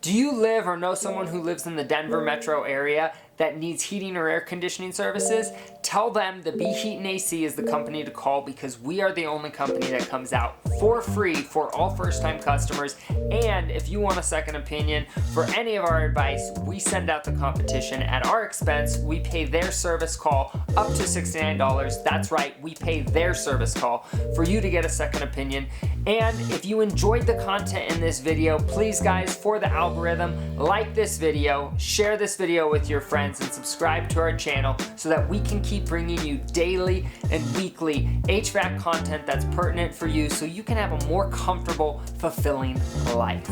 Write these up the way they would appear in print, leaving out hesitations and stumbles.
Do you live or know someone who lives in the Denver metro area that needs heating or air conditioning services? Tell them the Be Heat and AC is the company to call, because we are the only company that comes out for free for all first-time customers. And if you want a second opinion for any of our advice, we send out the competition at our expense. We pay their service call up to $69. That's right, we pay their service call for you to get a second opinion. And if you enjoyed the content in this video, please guys, for the algorithm, like this video, share this video with your friends, and subscribe to our channel so that we can keep bringing you daily and weekly HVAC content that's pertinent for you, so you can have a more comfortable, fulfilling life.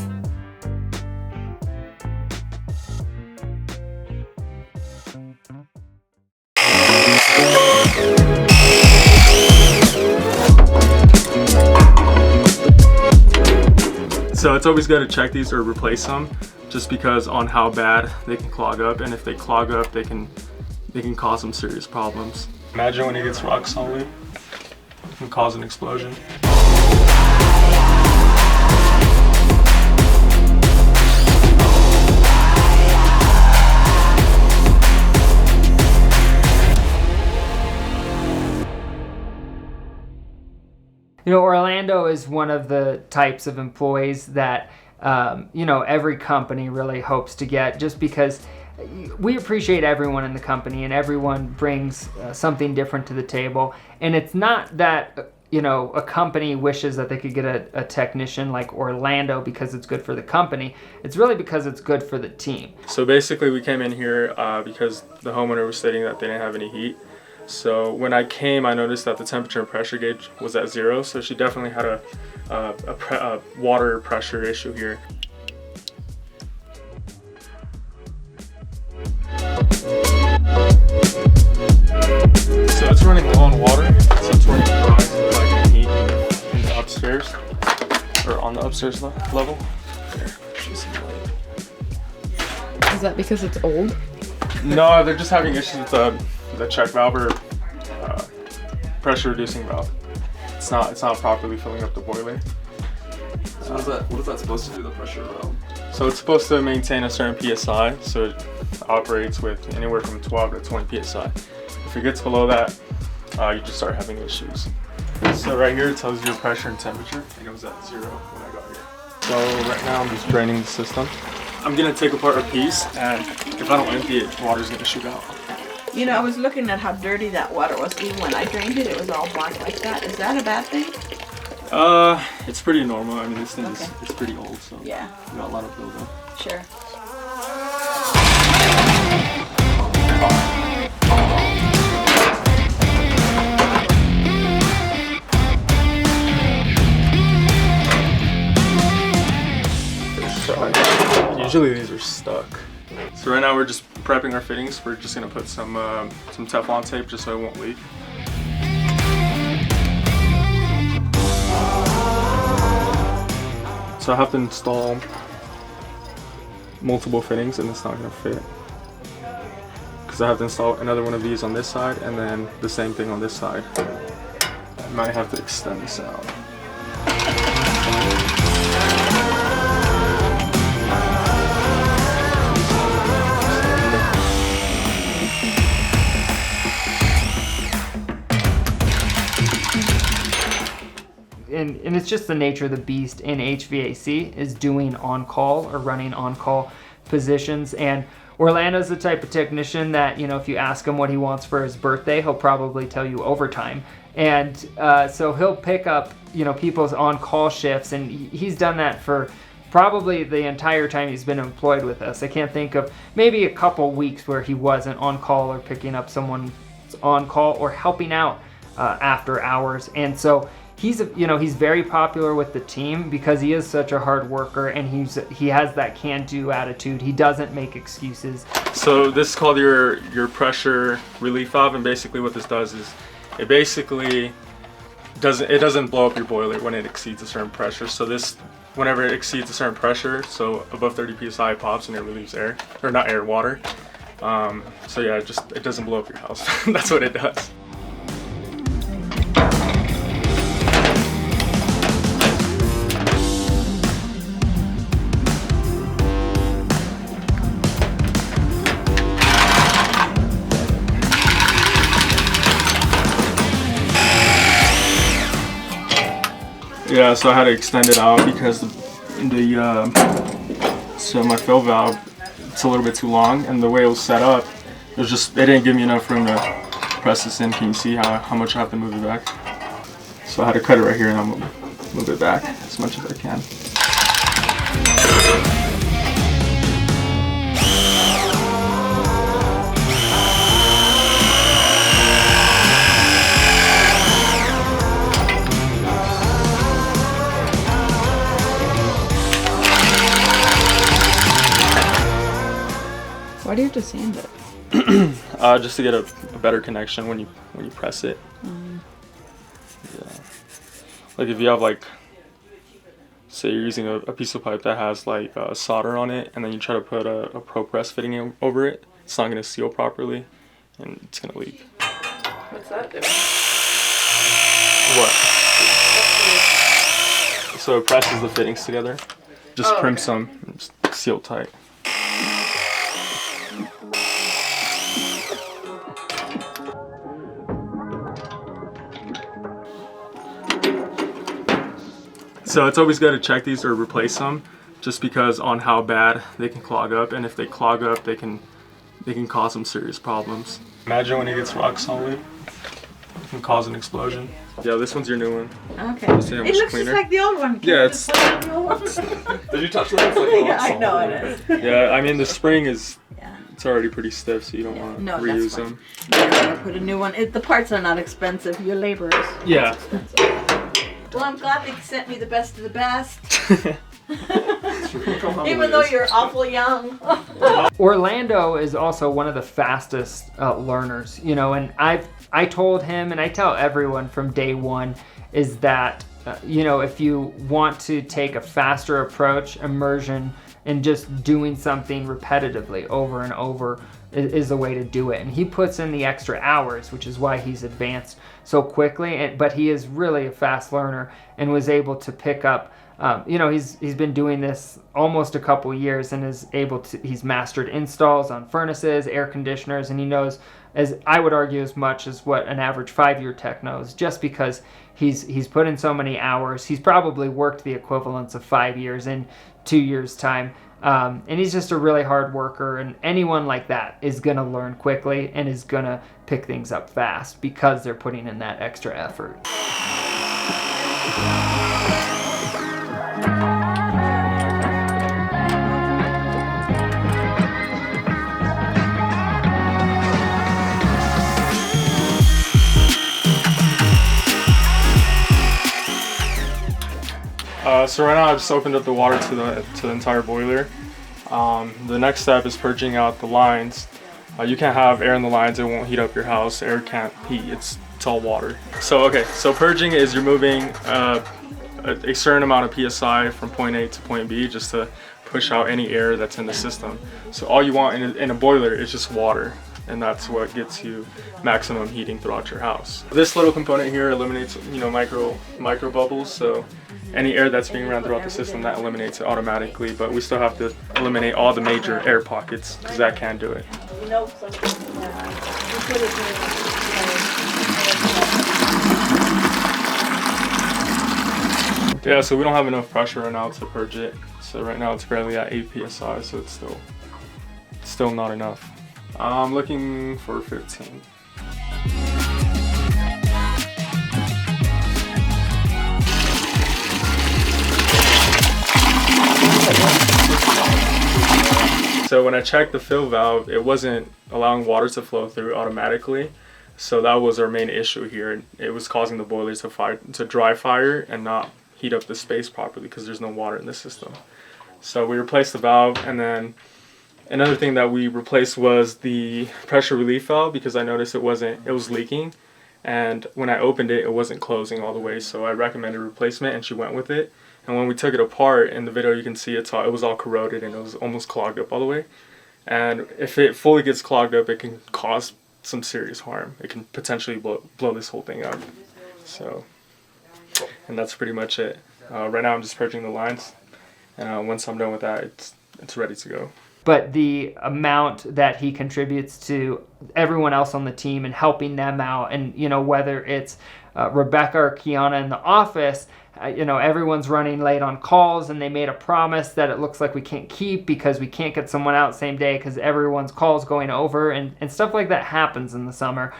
So it's always good to check these or replace them, just because on how bad they can clog up, and if they clog up, they can cause some serious problems. Imagine when it gets rock solid, it can cause an explosion. You know, Orlando is one of the types of employees that, you know, every company really hopes to get, just because we appreciate everyone in the company and everyone brings something different to the table. And it's not that, you know, a company wishes that they could get a technician like Orlando because it's good for the company. It's really because it's good for the team. So basically we came in here because the homeowner was stating that they didn't have any heat. So when I came, I noticed that the temperature and pressure gauge was at 0. So she definitely had a water pressure issue here. So it's running low on water, so it's running dry, like heat in the upstairs, or on the upstairs level. There, is that because it's old? No, they're just having issues with the check valve or pressure reducing valve. It's not properly filling up the boiler. So what is that supposed to do, the pressure valve? So it's supposed to maintain a certain PSI, so it operates with anywhere from 12 to 20 PSI. If it gets below that, you just start having issues. So right here it tells you your pressure and temperature, and it was at 0 when I got here. So right now I'm just draining the system. I'm gonna take apart a piece, and if I don't empty it, water's gonna shoot out. You know, I was looking at how dirty that water was. Even when I drained it, it was all black like that. Is that a bad thing? It's pretty normal. I mean, this thing is it's pretty old, so yeah, we got a lot of buildup. Sure. Usually these are stuck. So right now we're just prepping our fittings. We're just gonna put some Teflon tape just so it won't leak. So I have to install multiple fittings, and it's not gonna fit, because I have to install another one of these on this side and then the same thing on this side. I might have to extend this out. And it's just the nature of the beast in HVAC is doing on-call or running on-call positions. And Orlando's the type of technician that, you know, if you ask him what he wants for his birthday, he'll probably tell you overtime. And so he'll pick up, you know, people's on-call shifts, and he's done that for probably the entire time he's been employed with us. I can't think of maybe a couple weeks where he wasn't on call or picking up someone's on call or helping out after hours. And so he's very popular with the team because he is such a hard worker, and he has that can-do attitude. He doesn't make excuses. So this is called your pressure relief valve, and basically what this does is it basically doesn't blow up your boiler when it exceeds a certain pressure. So this, whenever it exceeds a certain pressure, so above 30 psi, it pops and it relieves air, or not air, water. So yeah, it doesn't blow up your house. That's what it does. Yeah, so I had to extend it out because so my fill valve, it's a little bit too long, and the way it was set up, it didn't give me enough room to press this in. Can you see how much I have to move it back? So I had to cut it right here and I'll move it back as much as I can. Why do you have to sand it? Just to get a better connection when you press it. Yeah. Like if you have say you're using a piece of pipe that has solder on it, and then you try to put a pro press fitting over it, it's not gonna seal properly, and it's gonna leak. What's that doing? What? So it presses the fittings together. Just crimp some, and just seal tight. So it's always good to check these or replace them, just because on how bad they can clog up, and if they clog up, they can cause some serious problems. Imagine when it gets rock solid, it can cause an explosion. Yeah, this one's your new one. Okay. It looks Just like the old one. Yeah, it's. Did you touch that? It's like Yeah, I know it is. Yeah, I mean the spring is. Yeah. It's already pretty stiff, so you don't want to reuse them. Yeah, put a new one. The parts are not expensive. Your labor is. Yeah. Well, I'm glad they sent me the best of the best. Even though you're awful young. Orlando is also one of the fastest learners, and I told him, and I tell everyone from day one, is that if you want to take a faster approach, immersion, and just doing something repetitively over and over is the way to do it. And he puts in the extra hours, which is why he's advanced so quickly. But he is really a fast learner and was able to pick up. He's been doing this almost a couple years and he's mastered installs on furnaces, air conditioners, and he knows, as I would argue, as much as what an average 5-year tech knows, just because he's put in so many hours. He's probably worked the equivalents of 5 years in 2 years' time. And he's just a really hard worker, and anyone like that is going to learn quickly and is going to pick things up fast because they're putting in that extra effort. So right now I just opened up the water to the entire boiler. The next step is purging out the lines. You can't have air in the lines; it won't heat up your house. Air can't heat; it's all water. So purging is removing a certain amount of psi from point A to point B, just to push out any air that's in the system. So all you want in a boiler is just water, and that's what gets you maximum heating throughout your house. This little component here eliminates micro bubbles, so any air that's being ran throughout the system, that eliminates it automatically, but we still have to eliminate all the major air pockets, because that can do it. Yeah, so we don't have enough pressure right now to purge it. So right now it's barely at 8 psi, so it's still not enough. I'm looking for 15. So when I checked the fill valve, it wasn't allowing water to flow through automatically. So that was our main issue here. It was causing the boiler to dry fire and not heat up the space properly because there's no water in the system. So we replaced the valve, and then another thing that we replaced was the pressure relief valve, because I noticed it was leaking, and when I opened it, it wasn't closing all the way. So I recommended replacement, and she went with it. And when we took it apart in the video, you can see it was all corroded and it was almost clogged up all the way. And if it fully gets clogged up, it can cause some serious harm. It can potentially blow this whole thing up. So, and that's pretty much it. Right now I'm just purging the lines, and once I'm done with that, it's ready to go. But the amount that he contributes to everyone else on the team and helping them out, and whether it's Rebecca or Kiana in the office, you know, everyone's running late on calls, and they made a promise that it looks like we can't keep because we can't get someone out same day because everyone's calls going over, and stuff like that happens in the summer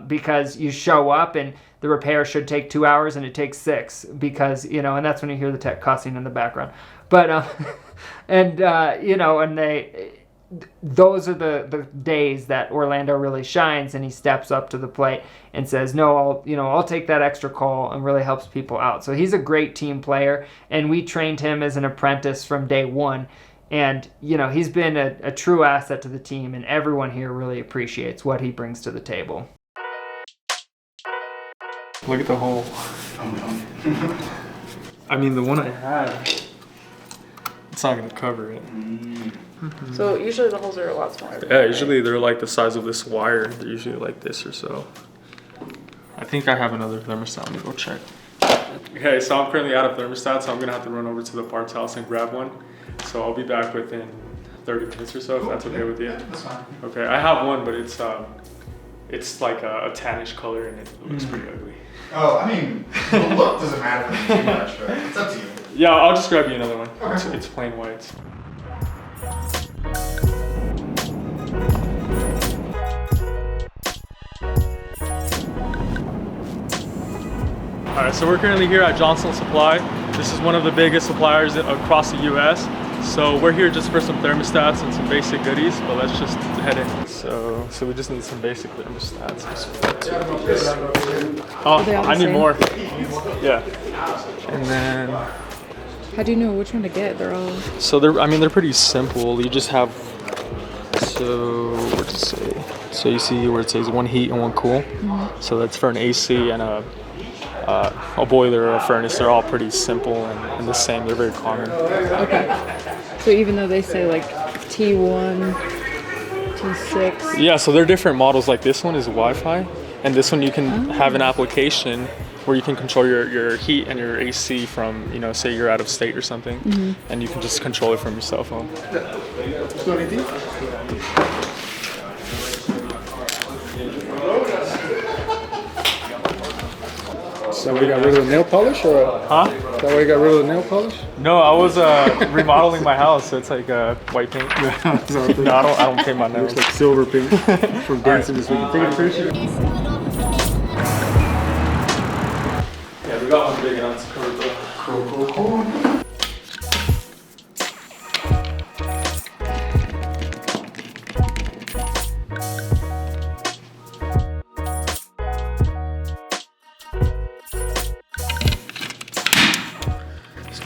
because you show up and the repair should take 2 hours and it takes 6 because, you know, and that's when you hear the tech cussing in the background. But, you know, and those are the days that Orlando really shines, and he steps up to the plate and says, no, I'll take that extra call, and really helps people out. So he's a great team player, and we trained him as an apprentice from day one. And, you know, he's been a true asset to the team, and everyone here really appreciates what he brings to the table. Look at the hole. I mean, the one I had, it's not going to cover it. So usually the holes are a lot smaller. Yeah, usually they're like the size of this wire. They're usually like this or so. I think I have another thermostat. Let me go check. Okay, so I'm currently out of thermostat, so I'm going to have to run over to the parts house and grab one. So I'll be back within 30 minutes or so, if that's okay with you. That's fine. Okay, I have one, but it's like a tannish color, and it looks pretty ugly. Oh, I mean, the look doesn't matter too much, but it's up to you. Yeah, I'll just grab you another one. Okay. It's plain white. All right, so we're currently here at Johnson Supply. This is one of the biggest suppliers across the US. So we're here just for some thermostats and some basic goodies, but let's just head in. So we just need some basic thermostats. Oh, they all the I need same? more. Yeah. And then, How do you know which one to get? They're all. so they're pretty simple. You just have, so what to say? So you see where it says one heat and one cool. So that's for an AC and a boiler or a furnace. They're all pretty simple and the same. They're very common. Okay. So even though they say like T1, T6. Yeah, so they're different models. Like this one is Wi-Fi, and this one you can have an application where you can control your heat and your AC from, you know, say you're out of state or something, and you can just control it from your cell phone. So we got rid of the nail polish, or Huh? is that why you got rid of the nail polish? No, I was remodeling my house, so it's like white paint. No, I don't paint my nails. Looks like silver paint from dancing this weekend. Take a picture. Yeah, we got one big and it's covered though. Cool.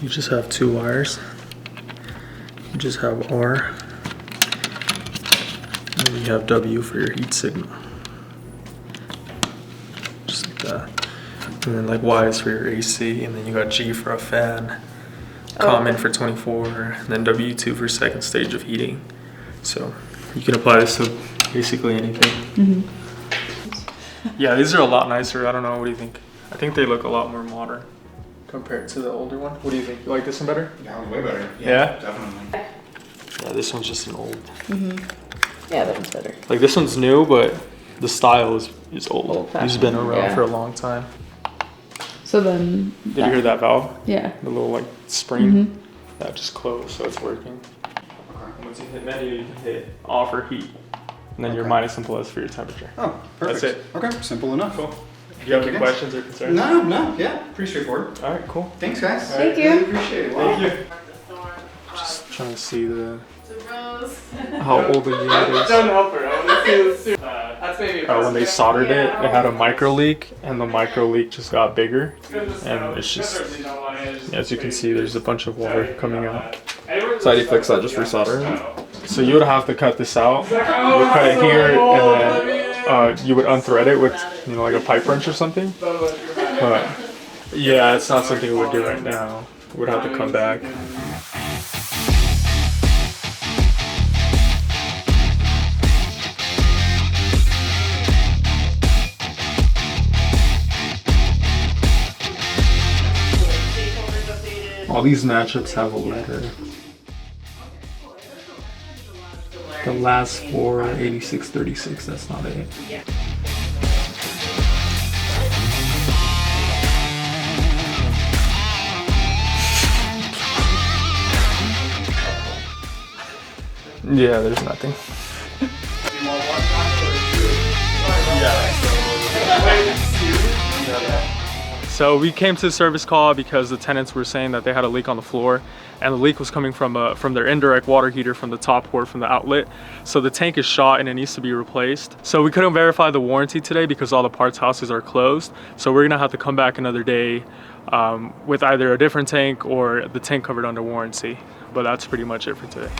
You just have 2 wires. You just have R, and then you have W for your heat signal. Just like that. And then like Y is for your AC, and then you got G for a fan, common for 24, and then W2 for second stage of heating. So you can apply this to basically anything. Yeah, these are a lot nicer. I don't know, what do you think? I think they look a lot more modern compared to the older one. What do you think? You like this one better? Yeah, way better. Yeah? Definitely. Yeah, this one's just an old. Yeah, that one's better. Like this one's new, but the style is old. Old-fashioned, It's been around yeah. for a long time. So then. Did you hear that valve? Yeah. The little like spring? That just closed, so it's working. Once you hit menu, you can hit off or heat. And then your minus and plus for your temperature. Oh, perfect. That's it. Okay, simple enough. Cool. Do you have any guys. questions or concerns? No, yeah, pretty straightforward. Alright, cool. Thanks, guys. Thank you. Really appreciate it. Wow. Thank you. Just trying to see how old the unit is. Don't help her. I want to see this. That's maybe. When they soldered it, it had a micro leak, and the micro leak just got bigger, and it's just, as you can see, there's a bunch of water coming out. So how do you fix that? Just resoldering? So you would have to cut this out. You would cut it here, and then you would unthread it with, you know, like a pipe wrench or something. But yeah, it's not something we would do right now. We'd have to come back. All these matchups have a letter. The last 4, 8636, that's not it. Yeah, there's nothing. So we came to the service call because the tenants were saying that they had a leak on the floor, and the leak was coming from their indirect water heater from the top port from the outlet. So the tank is shot and it needs to be replaced. So we couldn't verify the warranty today because all the parts houses are closed. So we're gonna have to come back another day with either a different tank or the tank covered under warranty. But that's pretty much it for today.